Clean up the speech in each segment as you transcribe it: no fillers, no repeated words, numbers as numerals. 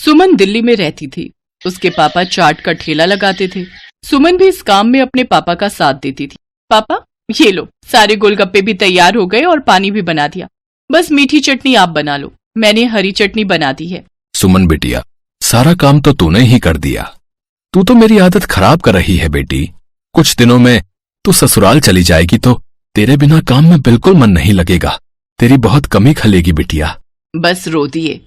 सुमन दिल्ली में रहती थी। उसके पापा चाट का ठेला लगाते थे। सुमन भी इस काम में अपने पापा का साथ देती थी। पापा, ये लो, सारे गोलगप्पे भी तैयार हो गए और पानी भी बना दिया। बस मीठी चटनी आप बना लो, मैंने हरी चटनी बना दी है। सुमन बिटिया, सारा काम तो तूने ही कर दिया। तू तो मेरी आदत खराब कर रही है बेटी। कुछ दिनों में तू ससुराल चली जाएगी तो तेरे बिना काम में बिल्कुल मन नहीं लगेगा। तेरी बहुत कमी खलेगी बिटिया। बस रो दिए।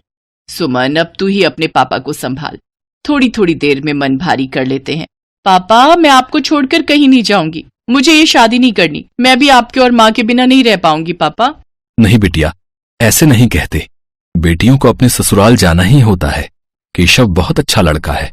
सुमन, अब तू ही अपने पापा को संभाल। थोड़ी थोड़ी देर में मन भारी कर लेते हैं। पापा, मैं आपको छोड़कर कहीं नहीं जाऊंगी। मुझे ये शादी नहीं करनी। मैं भी आपके और माँ के बिना नहीं रह पाऊंगी। पापा। नहीं बिटिया, ऐसे नहीं कहते। बेटियों को अपने ससुराल जाना ही होता है। केशव बहुत अच्छा लड़का है,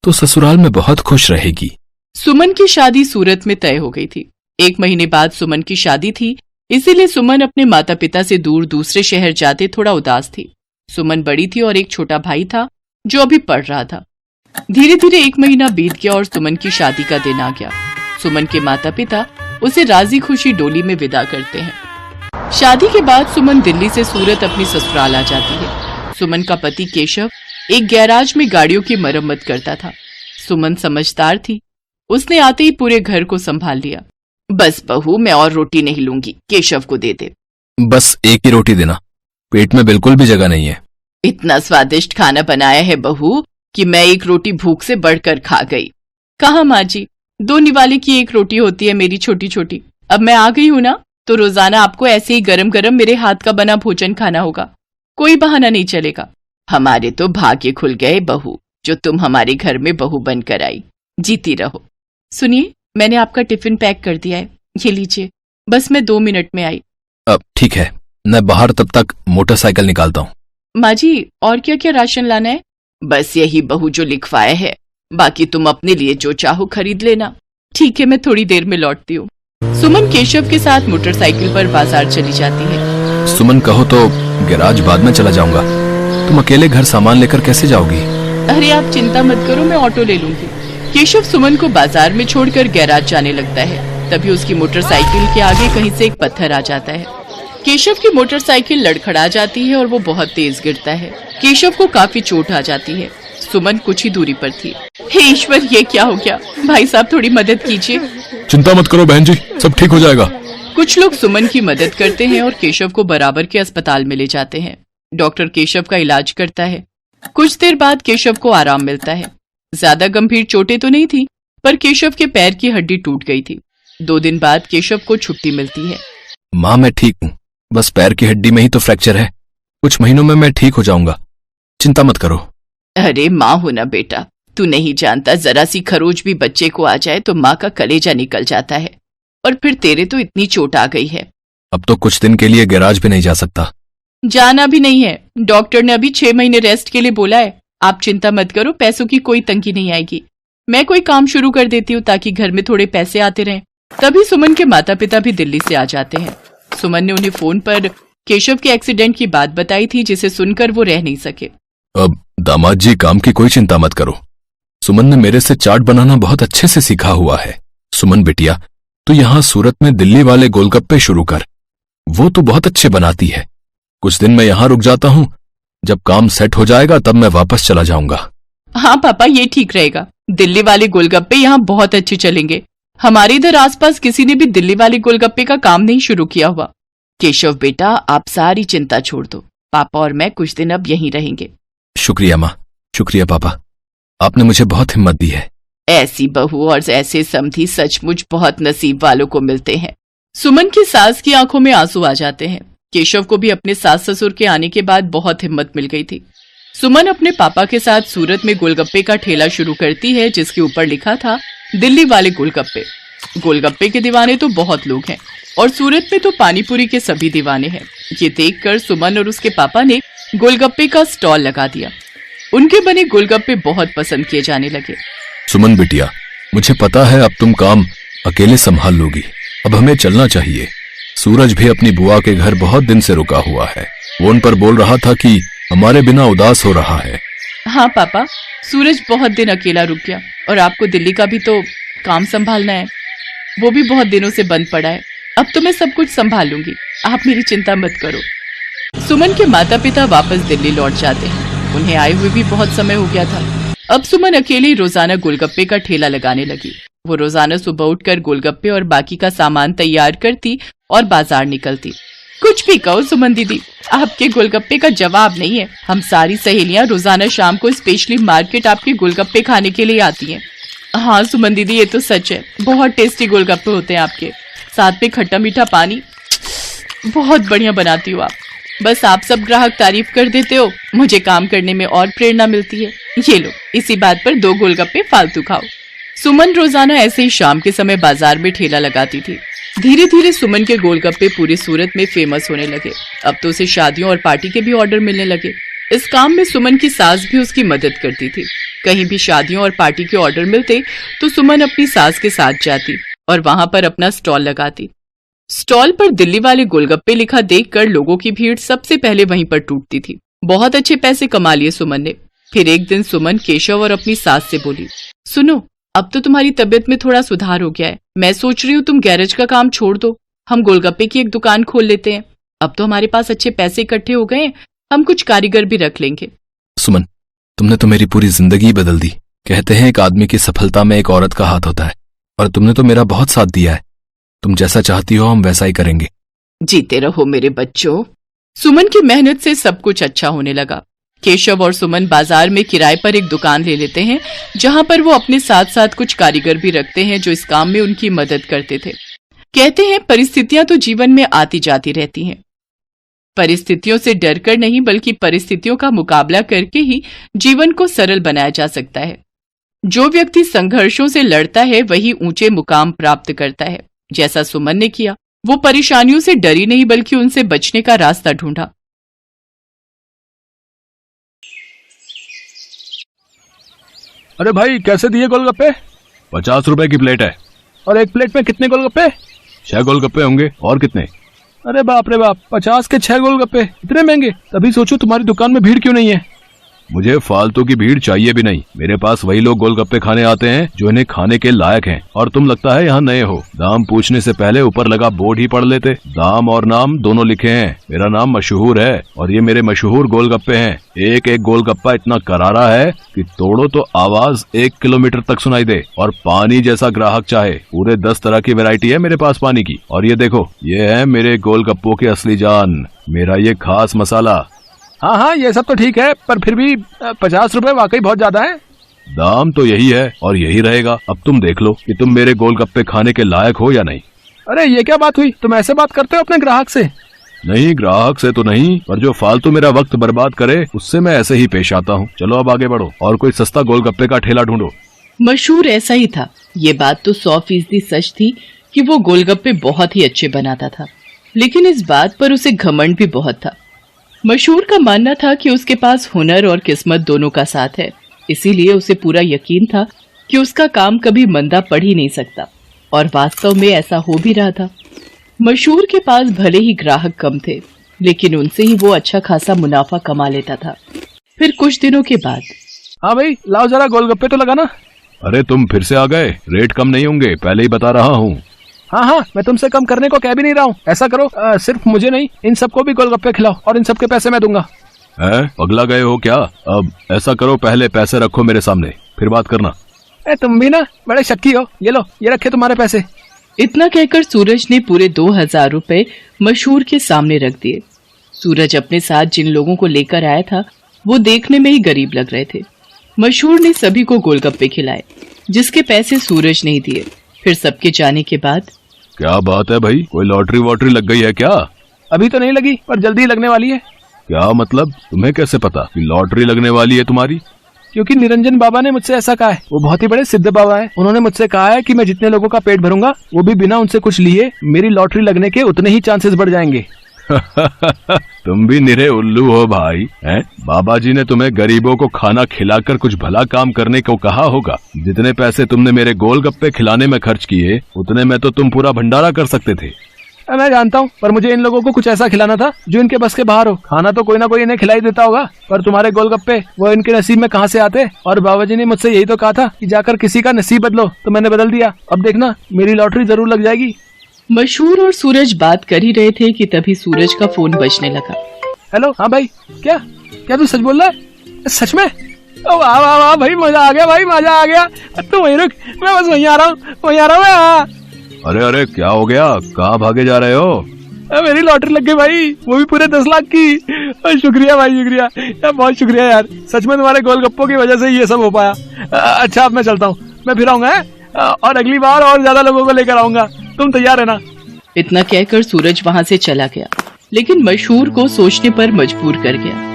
तो ससुराल में बहुत खुश रहेगी। सुमन की शादी सूरत में तय हो गई थी। 1 महीने बाद सुमन की शादी थी, इसीलिए सुमन अपने माता पिता से दूर दूसरे शहर जाते थोड़ा उदास थी। सुमन बड़ी थी और एक छोटा भाई था जो अभी पढ़ रहा था। धीरे धीरे 1 महीना बीत गया और सुमन की शादी का दिन आ गया। सुमन के माता पिता उसे राजी खुशी डोली में विदा करते हैं। शादी के बाद सुमन दिल्ली से सूरत अपनी ससुराल आ जाती है। सुमन का पति केशव एक गैराज में गाड़ियों की मरम्मत करता था। सुमन समझदार थी, उसने आते ही पूरे घर को संभाल लिया। बस बहू, मैं और रोटी नहीं लूंगी, केशव को दे दे। बस एक ही रोटी देना, पेट में बिल्कुल भी जगह नहीं है। इतना स्वादिष्ट खाना बनाया है बहू कि मैं एक रोटी भूख से बढ़कर खा गई। कहा माँ जी, 2 निवाले की 1 रोटी होती है मेरी छोटी छोटी। अब मैं आ गई हूँ ना, तो रोजाना आपको ऐसे ही गरम गरम मेरे हाथ का बना भोजन खाना होगा। कोई बहाना नहीं चलेगा। हमारे तो भाग्य खुल गए बहू, जो तुम हमारे घर में बहू बनकर आई। जीती रहो। सुनिए, मैंने आपका टिफिन पैक कर दिया है, ये लीजिए। बस मैं 2 मिनट में आई। अब ठीक है, मैं बाहर तब तक मोटरसाइकिल निकालता हूँ। माँ जी, और क्या क्या राशन लाना है? बस यही बहू जो लिखवाया है, बाकी तुम अपने लिए जो चाहो खरीद लेना। ठीक है, मैं थोड़ी देर में लौटती हूँ। सुमन केशव के साथ मोटरसाइकिल पर बाजार चली जाती है। सुमन, कहो तो गैराज बाद में चला जाऊंगा। तुम अकेले घर सामान लेकर कैसे जाओगी? अरे आप चिंता मत करो, मैं ऑटो ले लूंगी। केशव सुमन को बाजार में छोड़कर गैराज जाने लगता है। तभी उसकी मोटरसाइकिल के आगे कहीं से एक पत्थर आ जाता है। केशव की मोटरसाइकिल लड़खड़ा जाती है और वो बहुत तेज गिरता है। केशव को काफी चोट आ जाती है। सुमन कुछ ही दूरी पर थी। हे ईश्वर, ये क्या हो गया? भाई साहब, थोड़ी मदद कीजिए। चिंता मत करो बहन जी, सब ठीक हो जाएगा। कुछ लोग सुमन की मदद करते हैं और केशव को बराबर के अस्पताल में ले जाते हैं। डॉक्टर केशव का इलाज करता है। कुछ देर बाद केशव को आराम मिलता है। ज्यादा गंभीर चोटें तो नहीं थी, पर केशव के पैर की हड्डी टूट गई थी। 2 दिन बाद केशव को छुट्टी मिलती है। माँ, मैं ठीक हूँ, बस पैर की हड्डी में ही तो फ्रैक्चर है। कुछ महीनों में मैं ठीक हो जाऊंगा, चिंता मत करो। अरे माँ हो ना बेटा, तू नहीं जानता, जरा सी खरोच भी बच्चे को आ जाए तो माँ का कलेजा निकल जाता है। और फिर तेरे तो इतनी चोट आ गई है। अब तो कुछ दिन के लिए गैराज भी नहीं जा सकता। जाना भी नहीं है, डॉक्टर ने अभी 6 महीने रेस्ट के लिए बोला है। आप चिंता मत करो, पैसों की कोई तंगी नहीं आएगी। मैं कोई काम शुरू कर देती हूँ ताकि घर में थोड़े पैसे आते रहें। तभी सुमन के माता पिता भी दिल्ली से आ जाते हैं। सुमन ने उन्हें फोन पर केशव के एक्सीडेंट की बात बताई थी, जिसे सुनकर वो रह नहीं सके। अब दामाद जी, काम की कोई चिंता मत करो। सुमन ने मेरे से चाट बनाना बहुत अच्छे से सीखा हुआ है। सुमन बिटिया, तू यहाँ सूरत में दिल्ली वाले गोलगप्पे शुरू कर, वो तो बहुत अच्छे बनाती है। कुछ दिन मैं यहाँ रुक जाता हूँ, जब काम सेट हो जाएगा तब मैं वापस चला जाऊंगा। हाँ पापा, ये ठीक रहेगा। दिल्ली वाले गोलगप्पे यहाँ बहुत अच्छे चलेंगे। हमारे इधर आसपास किसी ने भी दिल्ली वाले गोलगप्पे का काम नहीं शुरू किया हुआ। केशव बेटा, आप सारी चिंता छोड़ दो। पापा और मैं कुछ दिन अब यहीं रहेंगे। शुक्रिया माँ, शुक्रिया पापा, आपने मुझे बहुत हिम्मत दी है। ऐसी बहू और ऐसे समधी सचमुच बहुत नसीब वालों को मिलते हैं। सुमन की सास की आंखों में आंसू आ जाते हैं। केशव को भी अपने सास ससुर के आने के बाद बहुत हिम्मत मिल गई थी। सुमन अपने पापा के साथ सूरत में गोलगप्पे का ठेला शुरू करती है, जिसके ऊपर लिखा था दिल्ली वाले गोलगप्पे। गोलगप्पे के दीवाने तो बहुत लोग हैं और सूरत में तो पानीपुरी के सभी दीवाने हैं। ये देखकर सुमन और उसके पापा ने गोलगप्पे का स्टॉल लगा दिया। उनके बने गोलगप्पे बहुत पसंद किए जाने लगे। सुमन बिटिया, मुझे पता है अब तुम काम अकेले संभाल लोगी। अब हमें चलना चाहिए। सूरज भी अपनी बुआ के घर बहुत दिन से रुका हुआ है। वो उन पर बोल रहा था कि हमारे बिना उदास हो रहा है। हाँ पापा, सूरज बहुत दिन अकेला रुक गया और आपको दिल्ली का भी तो काम संभालना है। वो भी बहुत दिनों से बंद पड़ा है। अब तो मैं सब कुछ संभाल लूंगी, आप मेरी चिंता मत करो। सुमन के माता पिता वापस दिल्ली लौट जाते हैं। उन्हें आए हुए भी बहुत समय हो गया था। अब सुमन अकेले ही रोजाना गोलगप्पे का ठेला लगाने लगी। वो रोजाना सुबह उठकर गोलगप्पे और बाकी का सामान तैयार करती और बाजार निकलती। कुछ भी कहो सुमन दीदी, आपके गोलगप्पे का जवाब नहीं है। हम सारी सहेलियां रोजाना शाम को स्पेशली मार्केट आपके गोलगप्पे खाने के लिए आती हैं। हाँ सुमन दीदी, ये तो सच है, बहुत टेस्टी गोलगप्पे होते हैं आपके, साथ में खट्टा मीठा पानी, बहुत बढ़िया बनाती हो आप। बस आप सब ग्राहक तारीफ कर देते हो, मुझे काम करने में और प्रेरणा मिलती है। ये लो, इसी बात पर 2 गोलगप्पे फालतू खाओ। सुमन रोजाना ऐसे ही शाम के समय बाजार में ठेला लगाती थी। धीरे धीरे सुमन के गोलगप्पे पूरे सूरत में फेमस होने लगे। अब तो उसे शादियों और पार्टी के भी ऑर्डर मिलने लगे। इस काम में सुमन की सास भी उसकी मदद करती थी। कहीं भी शादियों और पार्टी के ऑर्डर मिलते तो सुमन अपनी सास के साथ जाती और वहां पर अपना स्टॉल लगाती। स्टॉल पर दिल्ली वाले गोलगप्पे लिखा देखकर लोगों की भीड़ सबसे पहले वहीं पर टूटती थी। बहुत अच्छे पैसे कमा लिए सुमन ने। फिर एक दिन सुमन केशव और अपनी सास से बोली, सुनो, अब तो तुम्हारी तबीयत में थोड़ा सुधार हो गया है। मैं सोच रही हूँ तुम गैरेज का काम छोड़ दो, हम गोलगप्पे की एक दुकान खोल लेते हैं। अब तो हमारे पास अच्छे पैसे इकट्ठे हो गए हैं, हम कुछ कारीगर भी रख लेंगे। सुमन, तुमने तो मेरी पूरी जिंदगी बदल दी। कहते हैं एक आदमी की सफलता में एक औरत का हाथ होता है, और तुमने तो मेरा बहुत साथ दिया है। तुम जैसा चाहती हो हम वैसा ही करेंगे। जीते रहो मेरे बच्चों। सुमन की मेहनत से सब कुछ अच्छा होने लगा। केशव और सुमन बाजार में किराए पर एक दुकान ले लेते हैं, जहां पर वो अपने साथ साथ कुछ कारीगर भी रखते हैं जो इस काम में उनकी मदद करते थे। कहते हैं परिस्थितियां तो जीवन में आती जाती रहती हैं। परिस्थितियों से डरकर नहीं, बल्कि परिस्थितियों का मुकाबला करके ही जीवन को सरल बनाया जा सकता है। जो व्यक्ति संघर्षों से लड़ता है वही ऊंचे मुकाम प्राप्त करता है। जैसा सुमन ने किया, वो परेशानियों से डरी नहीं बल्कि उनसे बचने का रास्ता ढूंढा। अरे भाई, कैसे दिए गोलगप्पे? 50 रुपए की प्लेट है। और एक प्लेट में कितने गोलगप्पे? 6 गोलगप्पे होंगे। और कितने? अरे बाप रे बाप, 50 के 6 गोलगप्पे, इतने महंगे? तभी सोचो तुम्हारी दुकान में भीड़ क्यों नहीं है। मुझे फालतू की भीड़ चाहिए भी नहीं। मेरे पास वही लोग गोलगप्पे खाने आते हैं जो इन्हें खाने के लायक हैं। और तुम लगता है यहाँ नए हो। दाम पूछने से पहले ऊपर लगा बोर्ड ही पढ़ लेते। दाम और नाम दोनों लिखे हैं। मेरा नाम मशहूर है और ये मेरे मशहूर गोलगप्पे हैं। एक एक गोलगप्पा इतना करारा है कि तोड़ो तो आवाज 1 किलोमीटर तक सुनाई दे। और पानी जैसा ग्राहक चाहे, पूरे 10 तरह की वैरायटी है मेरे पास पानी की। और ये देखो, ये है मेरे गोलगप्पों की असली जान, मेरा ये खास मसाला। हाँ हाँ, ये सब तो ठीक है, पर फिर भी 50 रुपए वाकई बहुत ज्यादा है। दाम तो यही है और यही रहेगा। अब तुम देख लो कि तुम मेरे गोलगप्पे खाने के लायक हो या नहीं। अरे ये क्या बात हुई, तुम ऐसे बात करते हो अपने ग्राहक से? नहीं, ग्राहक से तो नहीं, पर जो फालतू मेरा वक्त बर्बाद करे उससे मैं ऐसे ही पेश आता हूँ। चलो अब आगे बढ़ो और कोई सस्ता गोलगप्पे का ठेला ढूंढो। मशहूर ऐसा ही था। ये बात तो 100% सच थी कि वो गोलगप्पे बहुत ही अच्छे बनाता था, लेकिन इस बात पर उसे घमंड भी बहुत था। मशहूर का मानना था कि उसके पास हुनर और किस्मत दोनों का साथ है, इसीलिए उसे पूरा यकीन था कि उसका काम कभी मंदा पड़ ही नहीं सकता। और वास्तव में ऐसा हो भी रहा था। मशहूर के पास भले ही ग्राहक कम थे, लेकिन उनसे ही वो अच्छा खासा मुनाफा कमा लेता था। फिर कुछ दिनों के बाद, हाँ भाई, लाओ जरा गोलगप्पे तो लगाना। अरे तुम फिर से आ गए। रेट कम नहीं होंगे, पहले ही बता रहा हूँ। हाँ हाँ, मैं तुमसे कम करने को कह भी नहीं रहा हूँ। ऐसा करो, सिर्फ मुझे नहीं, इन सबको भी गोलगप्पे खिलाओ और इन सबके पैसे मैं दूंगा। पगला गए हो क्या? अब ऐसा करो, पहले पैसे रखो मेरे सामने, फिर बात करना। तुम भी ना बड़े शक्की हो। ये लो, ये रखे तुम्हारे पैसे। इतना कहकर सूरज ने पूरे 2000 रुपए मशहूर के सामने रख दिए। सूरज अपने साथ जिन लोगों को लेकर आया था वो देखने में ही गरीब लग रहे थे। मशहूर ने सभी को गोलगप्पे खिलाए, जिसके पैसे सूरज नहीं दिए। फिर सबके जाने के बाद, क्या बात है भाई, कोई लॉटरी वॉटरी लग गई है क्या? अभी तो नहीं लगी, पर जल्दी लगने वाली है। क्या मतलब? तुम्हें कैसे पता कि लॉटरी लगने वाली है तुम्हारी? क्योंकि निरंजन बाबा ने मुझसे ऐसा कहा है। वो बहुत ही बड़े सिद्ध बाबा है। उन्होंने मुझसे कहा है कि मैं जितने लोगों का पेट भरूंगा, वो भी बिना उनसे कुछ लिए, मेरी लॉटरी लगने के उतने ही चांसेस बढ़ जाएंगे। तुम भी निरे उल्लू हो भाई, हैं? बाबा जी ने तुम्हें गरीबों को खाना खिलाकर कुछ भला काम करने को कहा होगा। जितने पैसे तुमने मेरे गोलगप्पे खिलाने में खर्च किए, उतने में तो तुम पूरा भंडारा कर सकते थे। मैं जानता हूँ, पर मुझे इन लोगों को कुछ ऐसा खिलाना था जो इनके बस के बाहर हो। खाना तो कोई ना कोई इन्हें खिलाई देता होगा, पर तुम्हारे गोलगप्पे वो इनके नसीब में कहाँ से आते? और बाबा जी ने मुझसे यही तो कहा था कि जाकर किसी का नसीब बदलो, तो मैंने बदल दिया। अब देखना, मेरी लॉटरी जरूर लग जाएगी। मशहूर और सूरज बात कर ही रहे थे कि तभी सूरज का फोन बजने लगा। हेलो, हाँ भाई, क्या तू सच बोल रहा है? सच में? ओ वाह वाह वाह भाई, मजा आ गया भाई, मजा आ गया। तू वहीं रुक, मैं बस वहीं आ रहा हूँ मैं। अरे अरे क्या हो गया, कहाँ भागे जा रहे हो? मेरी लॉटरी लग गई भाई, वो भी पूरे 10 लाख की। शुक्रिया भाई, शुक्रिया यार, बहुत शुक्रिया यार। सच में तुम्हारे गोलगप्पों की वजह से ये सब हो पाया। अच्छा अब मैं चलता हूँ, मैं फिर आऊंगा और अगली बार और ज्यादा लोगों को लेकर आऊंगा। तुम तैयार है ना? इतना कहकर सूरज वहाँ से चला गया, लेकिन मशहूर को सोचने पर मजबूर कर गया।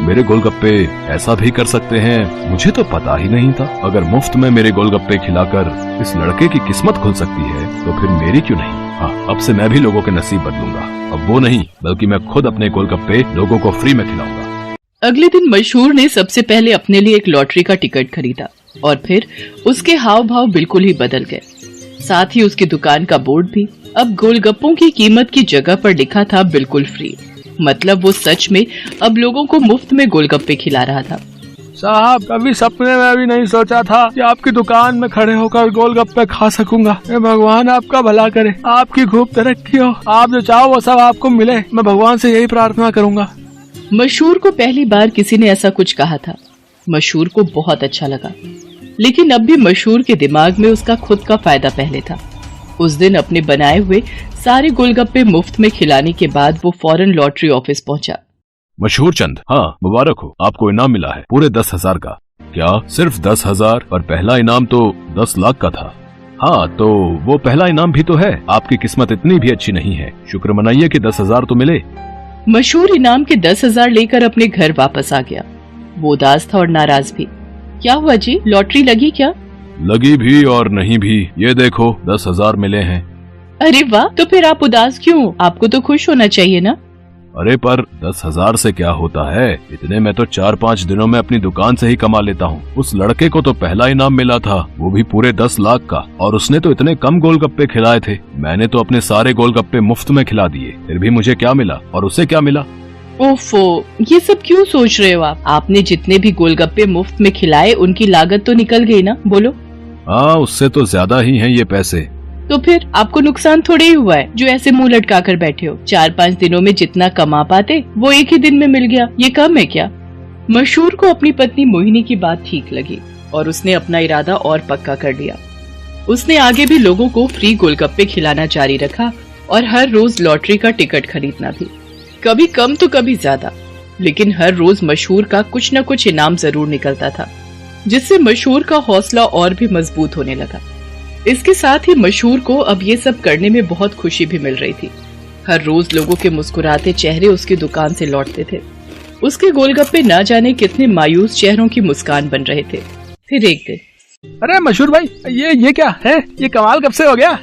मेरे गोलगप्पे ऐसा भी कर सकते हैं, मुझे तो पता ही नहीं था। अगर मुफ्त में मेरे गोलगप्पे खिलाकर इस लड़के की किस्मत खुल सकती है तो फिर मेरी क्यों नहीं? हाँ, अब से मैं भी लोगों के नसीब बदलूंगा। अब वो नहीं, बल्कि मैं खुद अपने गोलगप्पे लोगों को फ्री में खिलाऊंगा। अगले दिन मशहूर ने सबसे पहले अपने लिए एक लॉटरी का टिकट खरीदा और फिर उसके हाव भाव बिल्कुल ही बदल गए। साथ ही उसकी दुकान का बोर्ड भी अब गोलगप्पों की कीमत की जगह पर लिखा था बिल्कुल फ्री। मतलब वो सच में अब लोगों को मुफ्त में गोलगप्पे खिला रहा था। साहब, कभी सपने में भी नहीं सोचा था कि आपकी दुकान में खड़े होकर गोलगप्पे खा सकूंगा। भगवान आपका भला करे, आपकी खूब तरक्की हो, आप जो चाहो वो सब आपको मिले। मैं भगवान से यही प्रार्थना करूंगा। मशहूर को पहली बार किसी ने ऐसा कुछ कहा था। मशहूर को बहुत अच्छा लगा, लेकिन अब भी मशहूर के दिमाग में उसका खुद का फायदा पहले था। उस दिन अपने बनाए हुए सारे गोलगप्पे मुफ्त में खिलाने के बाद वो फौरन लॉटरी ऑफिस पहुंचा। मशहूर चंद, हाँ मुबारक हो, आपको इनाम मिला है पूरे 10,000 का। क्या सिर्फ 10,000? और पहला इनाम तो 10 लाख का था। हाँ तो वो पहला इनाम भी तो है। आपकी किस्मत इतनी भी अच्छी नहीं है, शुक्र मनाइए कि 10,000 तो मिले। मशहूर इनाम के 10,000 लेकर अपने घर वापस आ गया। वो उदास था और नाराज भी। क्या हुआ जी, लॉटरी लगी क्या? लगी भी और नहीं भी, ये देखो 10,000 मिले हैं। अरे वाह, तो फिर आप उदास क्यों? आपको तो खुश होना चाहिए ना। अरे पर 10,000 से क्या होता है, इतने में तो 4-5 दिनों में अपनी दुकान से ही कमा लेता हूँ। उस लड़के को तो पहला इनाम मिला था, वो भी पूरे 10 लाख का, और उसने तो इतने कम गोलगप्पे खिलाए थे। मैंने तो अपने सारे गोलगप्पे मुफ्त में खिला दिए, फिर भी मुझे क्या मिला और उसे क्या मिला? ओफो, ये सब क्यों सोच रहे हो आप? आपने जितने भी गोलगप्पे मुफ्त में खिलाए उनकी लागत तो निकल गई ना, बोलो। हाँ, उससे तो ज्यादा ही हैं ये पैसे। तो फिर आपको नुकसान थोड़े ही हुआ है जो ऐसे मुंह लटका कर बैठे हो। 4-5 दिनों में जितना कमा पाते वो एक ही दिन में मिल गया, ये कम है क्या? मशहूर को अपनी पत्नी मोहिनी की बात ठीक लगी और उसने अपना इरादा और पक्का कर लिया। उसने आगे भी लोगों को फ्री गोलगप्पे खिलाना जारी रखा और हर रोज लॉटरी का टिकट खरीदना भी, कभी कम तो कभी ज्यादा, लेकिन हर रोज मशहूर का कुछ न कुछ इनाम जरूर निकलता था, जिससे मशहूर का हौसला और भी मजबूत होने लगा। इसके साथ ही मशहूर को अब ये सब करने में बहुत खुशी भी मिल रही थी। हर रोज लोगों के मुस्कुराते चेहरे उसकी दुकान से लौटते थे। उसके गोलगप्पे न जाने कितने मायूस चेहरों की मुस्कान बन रहे थे। फिर एक दिन, अरे मशहूर भाई, ये क्या है? ये कमाल कब से हो गया?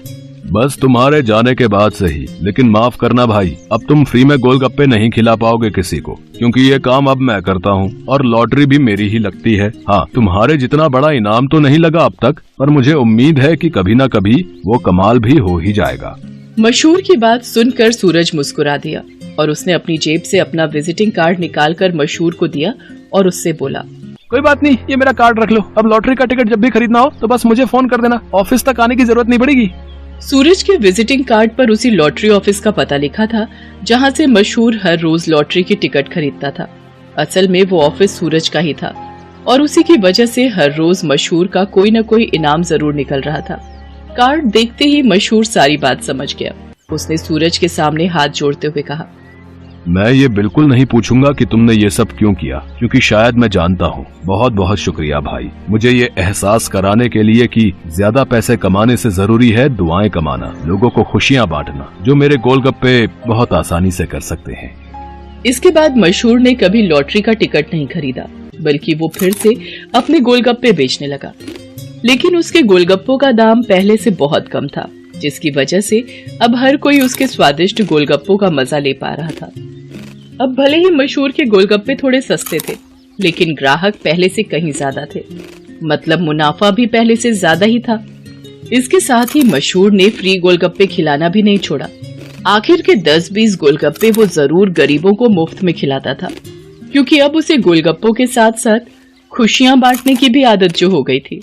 बस तुम्हारे जाने के बाद से ही। लेकिन माफ करना भाई, अब तुम फ्री में गोलगप्पे नहीं खिला पाओगे किसी को, क्योंकि ये काम अब मैं करता हूँ और लॉटरी भी मेरी ही लगती है। हाँ, तुम्हारे जितना बड़ा इनाम तो नहीं लगा अब तक, पर मुझे उम्मीद है कि कभी न कभी वो कमाल भी हो ही जाएगा। मशहूर की बात सुनकर सूरज मुस्कुरा दिया और उसने अपनी जेब से अपना विजिटिंग कार्ड निकालकर मशहूर को दिया और उससे बोला, कोई बात नहीं, ये मेरा कार्ड रख लो। अब लॉटरी का टिकट जब भी खरीदना हो तो बस मुझे फोन कर देना, ऑफिस तक आने की जरूरत नहीं पड़ेगी। सूरज के विजिटिंग कार्ड पर उसी लॉटरी ऑफिस का पता लिखा था जहां से मशहूर हर रोज लॉटरी की टिकट खरीदता था। असल में वो ऑफिस सूरज का ही था और उसी की वजह से हर रोज मशहूर का कोई न कोई इनाम जरूर निकल रहा था। कार्ड देखते ही मशहूर सारी बात समझ गया। उसने सूरज के सामने हाथ जोड़ते हुए कहा, मैं ये बिल्कुल नहीं पूछूंगा कि तुमने ये सब क्यों किया, क्योंकि शायद मैं जानता हूँ। बहुत बहुत शुक्रिया भाई, मुझे ये एहसास कराने के लिए कि ज्यादा पैसे कमाने से जरूरी है दुआएं कमाना, लोगों को खुशियाँ बांटना, जो मेरे गोलगप्पे बहुत आसानी से कर सकते हैं। इसके बाद मशहूर ने कभी लॉटरी का टिकट नहीं खरीदा, बल्कि वो फिर से अपने गोलगप्पे बेचने लगा। लेकिन उसके गोलगप्पों का दाम पहले से बहुत कम था, जिसकी वजह से अब हर कोई उसके स्वादिष्ट गोलगप्पों का मजा ले पा रहा था। अब भले ही मशहूर के गोलगप्पे थोड़े सस्ते थे, लेकिन ग्राहक पहले से कहीं ज्यादा थे, मतलब मुनाफा भी पहले से ज्यादा ही था। इसके साथ ही मशहूर ने फ्री गोलगप्पे खिलाना भी नहीं छोड़ा। आखिर के 10-20 गोलगप्पे वो जरूर गरीबों को मुफ्त में खिलाता था, क्योंकि अब उसे गोलगप्पों के साथ साथ खुशियां बांटने की भी आदत जो हो गई थी।